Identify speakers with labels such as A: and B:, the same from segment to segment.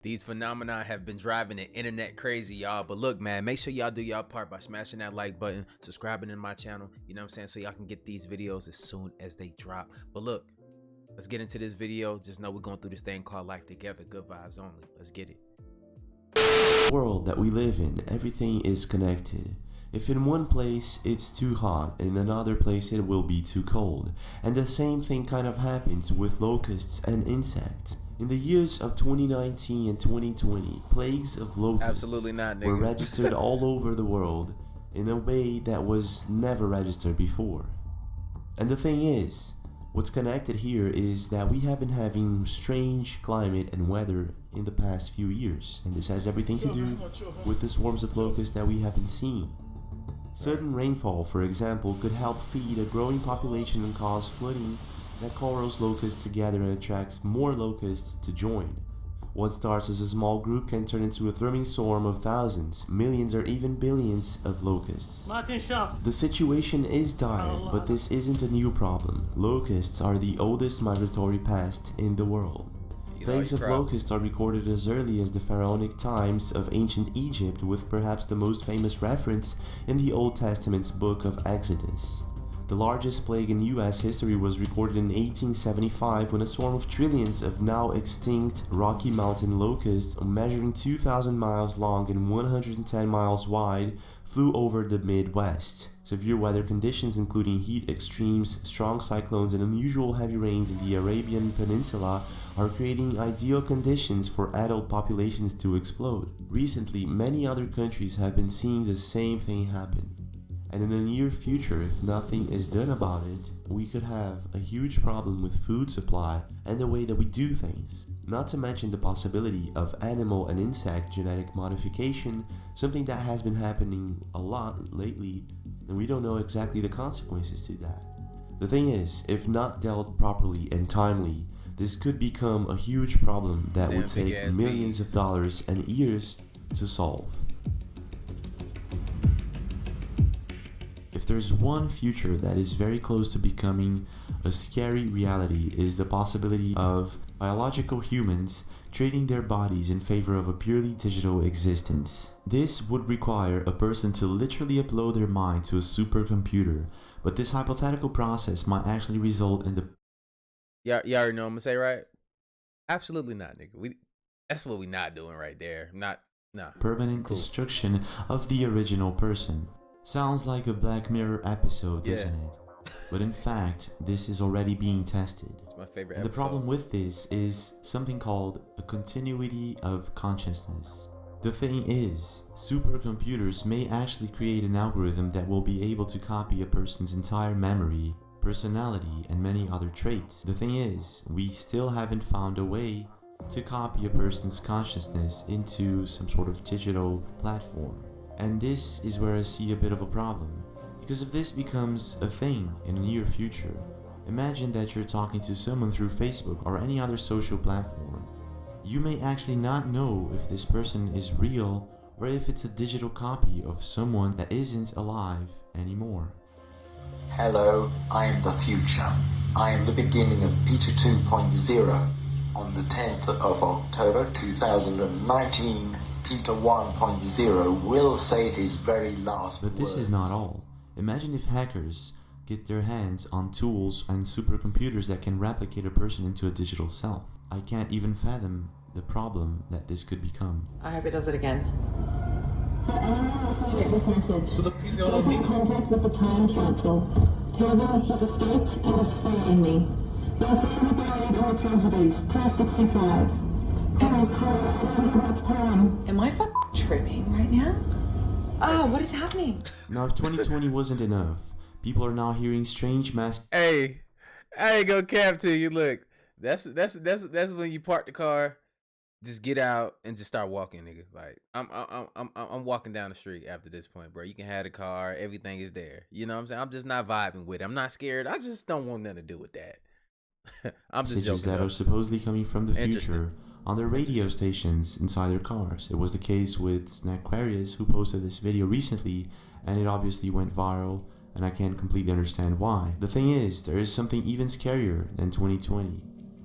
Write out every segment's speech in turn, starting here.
A: These phenomena have been driving the internet crazy, y'all. But look, man, make sure y'all do y'all part by smashing that like button, subscribing to my channel, you know what I'm saying, so y'all can get these videos as soon as they drop. But look, let's get into this video. Just know we're going through this thing called life together. Good vibes only. Let's get it.
B: The world that we live in, everything is connected. If in one place it's too hot, in another place it will be too cold. And the same thing kind of happens with locusts and insects. In the years of 2019 and 2020, plagues of locusts were registered all over the world in a way that was never registered before. And the thing is, what's connected here is that we have been having strange climate and weather in the past few years, and this has everything to do with the swarms of locusts that we have been seeing. Sudden rainfall, for example, could help feed a growing population and cause flooding that corrals locusts together and attracts more locusts to join. What starts as a small group can turn into a swarming swarm of thousands, millions, or even billions of locusts. The situation is dire, but this isn't a new problem. Locusts are the oldest migratory pest in the world. Plagues of locusts are recorded as early as the pharaonic times of ancient Egypt, with perhaps the most famous reference in the Old Testament's book of Exodus. The largest plague in US history was recorded in 1875 when a swarm of trillions of now extinct Rocky Mountain locusts, measuring 2,000 miles long and 110 miles wide, flew over the Midwest. Severe weather conditions, including heat extremes, strong cyclones, and unusual heavy rains in the Arabian Peninsula, are creating ideal conditions for adult populations to explode. Recently, many other countries have been seeing the same thing happen. And in the near future, if nothing is done about it, we could have a huge problem with food supply and the way that we do things. Not to mention the possibility of animal and insect genetic modification, something that has been happening a lot lately, and we don't know exactly the consequences to that. The thing is, if not dealt properly and timely, this could become a huge problem that would take millions of dollars and years to solve. If there's one future that is very close to becoming a scary reality, is the possibility of biological humans trading their bodies in favor of a purely digital existence. This would require a person to literally upload their mind to a supercomputer, but this hypothetical process might actually result in the...
A: Y'all already know what I'm gonna say, right? Absolutely not, nigga. That's what we not doing right there.
B: Permanent destruction of the original person. Sounds like a Black Mirror episode, doesn't it? But in fact, this is already being tested.
A: It's my favorite
B: episode. The problem with this is something called a continuity of consciousness. The thing is, supercomputers may actually create an algorithm that will be able to copy a person's entire memory, personality, and many other traits. The thing is, we still haven't found a way to copy a person's consciousness into some sort of digital platform. And this is where I see a bit of a problem, because if this becomes a thing in the near future, imagine that you're talking to someone through Facebook or any other social platform. You may actually not know if this person is real or if it's a digital copy of someone that isn't alive anymore.
C: Hello, I am the future. I am the beginning of Peter 2.0. On the 10th of October 2019, Peter 1.0 will say his very last
B: But this is not all. Imagine if hackers get their hands on tools and supercomputers that can replicate a person into a digital self. I can't even fathom the problem that this could become.
D: I hope it does it again.
E: For anyone else to get this message, get in contact with the time capsule. Tell them he's escaped and is following me. They'll say me buried in the tragedies. Class 65.
D: Am I tripping right now? Oh, what is happening?
B: Now, if 2020 wasn't enough, people are now hearing strange mass.
A: Hey, I ain't gonna cap to you. Look, that's when you park the car, just get out and just start walking, nigga. Like I'm walking down the street after this point, bro. You can have the car, everything is there. You know what I'm saying? I'm just not vibing with it. I'm not scared. I just don't want nothing to do with that. I'm just joking.
B: That are supposedly coming from the future on their radio stations inside their cars. It was the case with Snaquarius, who posted this video recently, and it obviously went viral, and I can't completely understand why. The thing is, there is something even scarier than 2020,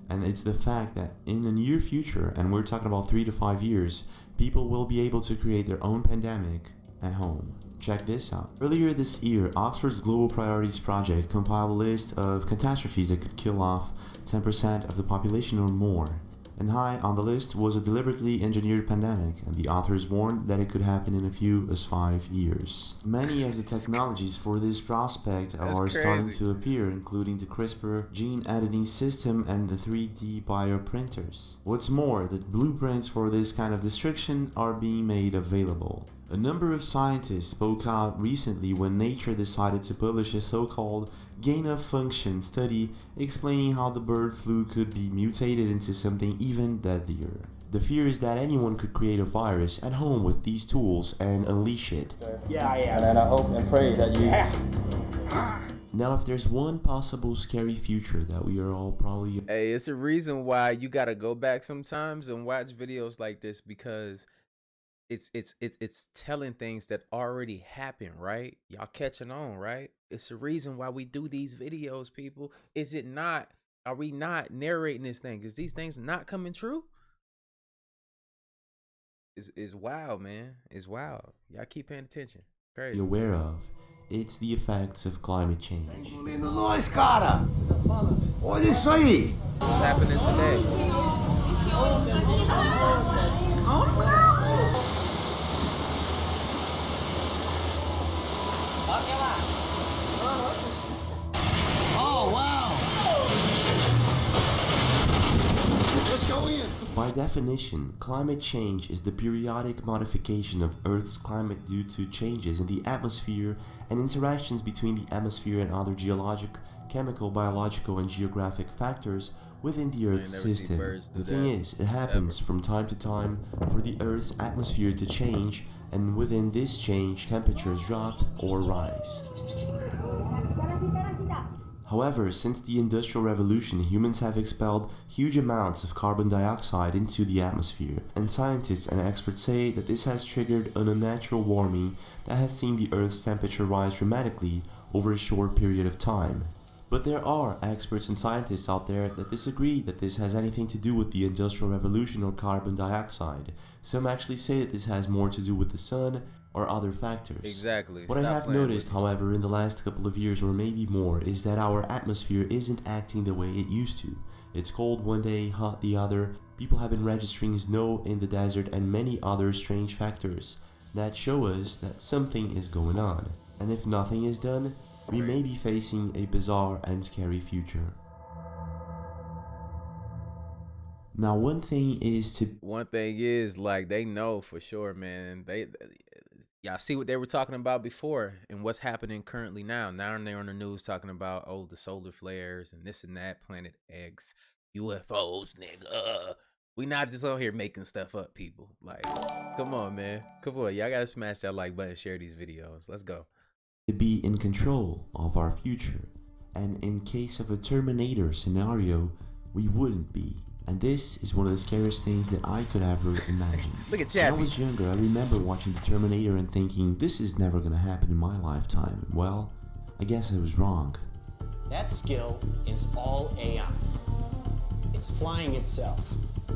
B: And it's the fact that in the near future, and we're talking about 3 to 5 years, people will be able to create their own pandemic at home. Check this out. Earlier this year, Oxford's Global Priorities Project compiled a list of catastrophes that could kill off 10% of the population or more. And high on the list was a deliberately engineered pandemic, and the authors warned that it could happen in as few as 5 years. Many of the technologies for this prospect are starting to appear, including the CRISPR gene editing system and the 3D bioprinters. What's more, the blueprints for this kind of destruction are being made available. A number of scientists spoke out recently when Nature decided to publish a so-called gain-of-function study explaining how the bird flu could be mutated into something even deadlier. The fear is that anyone could create a virus at home with these tools and unleash it.
F: Yeah, I am. And I hope and pray that you...
B: Now, if there's one possible scary future that we are all probably...
A: Hey, it's a reason why you gotta go back sometimes and watch videos like this, because it's telling things that already happened, right? Y'all catching on, right? It's the reason why we do these videos, people. Is it not? Are we not narrating this thing? Is these things not coming true? It's wild, man. It's wild. Y'all keep paying attention. Crazy.
B: Aware of. It's the effects of climate change.
G: Nós, cara! Olha isso aí!
A: What's happening today?
G: Oh, wow! Let's go in!
B: By definition, climate change is the periodic modification of Earth's climate due to changes in the atmosphere and interactions between the atmosphere and other geologic, chemical, biological, and geographic factors within the Earth's system. The thing is, it happens from time to time for the Earth's atmosphere to change, and within this change, temperatures drop or rise. However, since the Industrial Revolution, humans have expelled huge amounts of carbon dioxide into the atmosphere, and scientists and experts say that this has triggered an unnatural warming that has seen the Earth's temperature rise dramatically over a short period of time. But there are experts and scientists out there that disagree that this has anything to do with the Industrial Revolution or carbon dioxide. Some actually say that this has more to do with the sun or other factors.
A: Exactly.
B: What I have noticed, however, in the last couple of years or maybe more, is that our atmosphere isn't acting the way it used to. It's cold one day, hot the other. People have been registering snow in the desert and many other strange factors that show us that something is going on. And if nothing is done, we may be facing a bizarre and scary future. Now, one thing is
A: like, they know for sure, man. Y'all see what they were talking about before and what's happening currently now. Now they're on the news talking about, oh, the solar flares and this and that, Planet X, UFOs, nigga. We not just on here making stuff up, people. Like, come on, man. Come on. Y'all gotta smash that like button, share these videos. Let's go.
B: To be in control of our future, and in case of a Terminator scenario, we wouldn't be. And this is one of the scariest things that I could ever imagine.
A: Look at Chad.
B: When I was younger, I remember watching the Terminator and thinking, this is never gonna happen in my lifetime. Well, I guess I was wrong.
H: That skill is all AI. It's flying itself,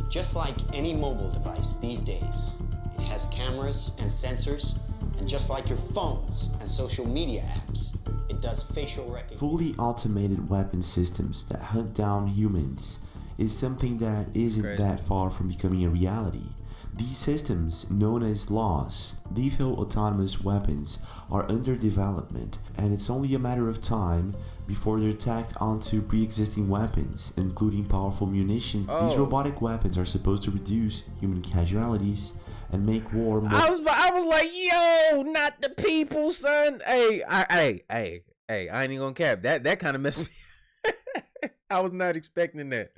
H: just like any mobile device these days. It has cameras and sensors, and just like your phones and social media apps, it does facial recognition.
B: Fully automated weapon systems that hunt down humans is something that isn't that far from becoming a reality. These systems, known as LAWs, lethal autonomous weapons, are under development, and it's only a matter of time before they're tacked onto pre-existing weapons, including powerful munitions. These robotic weapons are supposed to reduce human casualties and make war more...
A: I was like, yo, not the people, son. Hey, I ain't even gonna cap. That kind of messed me. I was not expecting that.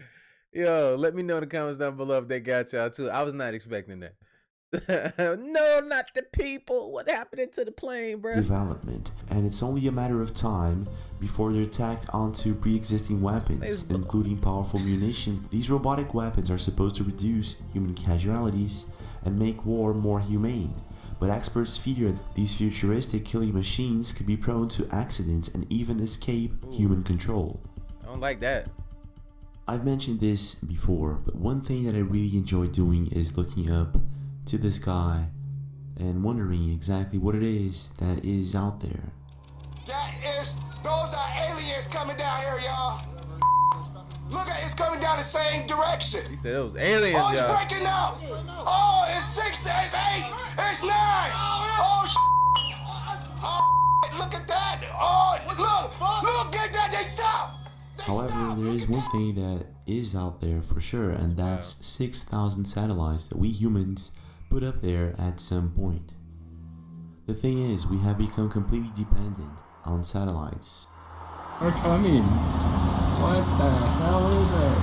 A: Yo, let me know in the comments down below if they got y'all too. I was not expecting that. No, not the people. What happened to the plane, bro?
B: Development, and it's only a matter of time before they're tacked onto pre-existing weapons, including powerful munitions. These robotic weapons are supposed to reduce human casualties and make war more humane. But experts fear these futuristic killing machines could be prone to accidents and even escape human control.
A: I don't like that.
B: I've mentioned this before, but one thing that I really enjoy doing is looking up to the sky and wondering exactly what it is that is out there.
G: Those are aliens coming down here, y'all. Look at it's coming down the same direction.
A: He said it was aliens,
G: Oh, it's
A: y'all.
G: breaking up. Oh, it's 6, it's 8, it's 9. Oh, oh, look at that. Oh, look, get that, they stop.
B: However, there is one thing that is out there for sure, and that's 6,000 satellites that we humans put up there at some point. The thing is, we have become completely dependent on satellites.
I: They're coming. What the hell is it?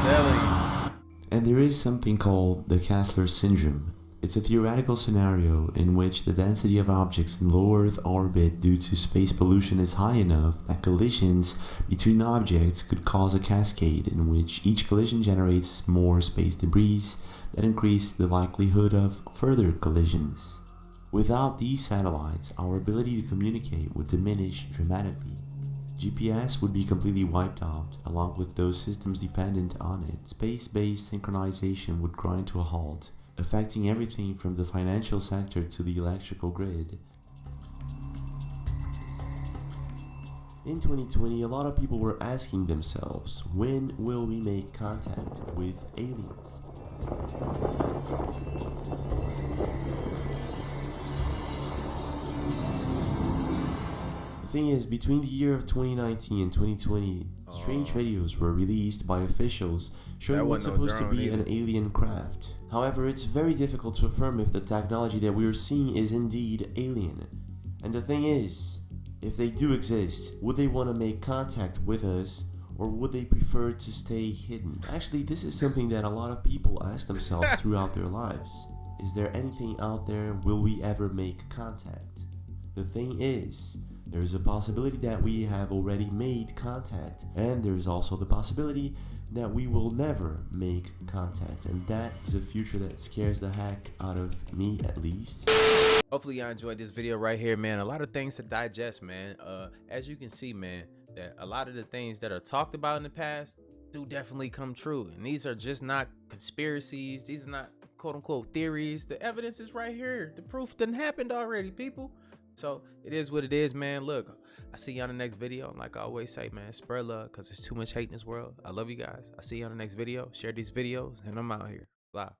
A: Selling.
B: And there is something called the Kessler syndrome. It's a theoretical scenario in which the density of objects in low Earth orbit due to space pollution is high enough that collisions between objects could cause a cascade in which each collision generates more space debris that increase the likelihood of further collisions. Without these satellites, our ability to communicate would diminish dramatically. GPS would be completely wiped out, along with those systems dependent on it. Space-based synchronization would grind to a halt, affecting everything from the financial sector to the electrical grid. In 2020, a lot of people were asking themselves, when will we make contact with aliens? The thing is, between the year of 2019 and 2020, strange videos were released by officials showing what's supposed to be an alien craft. However, it's very difficult to affirm if the technology that we are seeing is indeed alien. And the thing is, if they do exist, would they want to make contact with us, or would they prefer to stay hidden? Actually, this is something that a lot of people ask themselves throughout their lives. Is there anything out there? Will we ever make contact? The thing is, there is a possibility that we have already made contact, and there is also the possibility that we will never make contact, and that is a future that scares the heck out of me, at least.
A: Hopefully y'all enjoyed this video right here, man. A lot of things to digest, man. As you can see, man, that a lot of the things that are talked about in the past do definitely come true, and these are just not conspiracies. These are not quote-unquote theories. The evidence is right here. The proof done happened already, people. So it is what it is, man. Look, I see you on the next video. And like I always say, man, spread love, because there's too much hate in this world. I love you guys. I see you on the next video. Share these videos, and I'm out here. Bye.